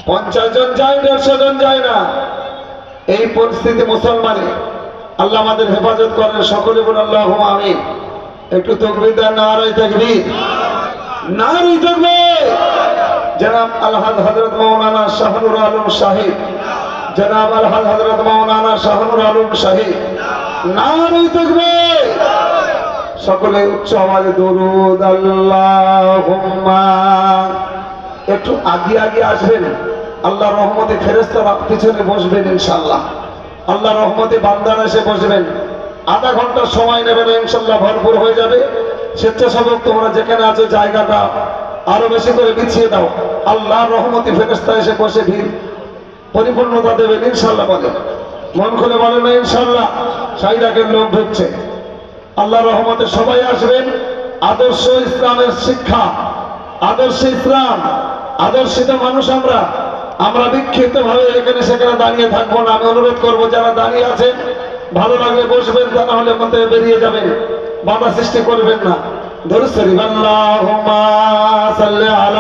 50 জন যায়, 150 জন যায় না। এই পরিস্থিতি মুসলমানে আল্লাহ আমাদের হেফাজত করেন। সকলে বলে আল্লাহুম্মা আমিন। একটু তাকবীর দেন, নারায়ে তাকবীর, নারায়ে তাকবীর। জনাব আলহাজ হযরত মাওলানা শাহনুর আলম সাহেব, জনাব আলহাজ হযরত মাওলানা শাহনুর আলম সাহেব, নারায়ে তাকবীর। সকলে উচ্চ আওয়াজে দরুদ আল্লাহুম্মা। একটু আগে আগে আসবেন, আল্লাহর রহমতে ফেরেশতারা পিছনে বসবেন ইনশাআল্লাহ। আল্লাহর রহমতে বান্দারা এসে বসবেন। আধা ঘন্টা সময় নেবেন, ইনশাআল্লাহ ভরপুর হয়ে যাবে। স্বেচ্ছাসেবক তোমরা যেখানে আছো জায়গাটা আরো বেশি করে বিছিয়ে দাও। আল্লাহর রহমতে ফেরেশতা এসে বসে ভিড় পরিপূর্ণতা দেবেন ইনশাআল্লাহ। বলে মন খুলে বলেন না ইনশাআল্লাহ। সাইদাকের লোক ঢুকছে। আল্লাহর রহমতে সবাই আসবেন। আদর্শ ইসলামের শিক্ষা, আদর্শ ইসলাম, আদর্শিত মানুষ আমরা বিক্ষিপ্ত ভাবে এখানে সেখানে দাঁড়িয়ে থাকবো না। আমি অনুরোধ করবো যারা দাঁড়িয়ে আছেন ভালো লাগলে বসবেন, তা না হলে মধ্যে বেরিয়ে যাবেন। বাধা সৃষ্টি করবেন না। দরুদ শরীফ আল্লাহুম্মা সাল্লি আলা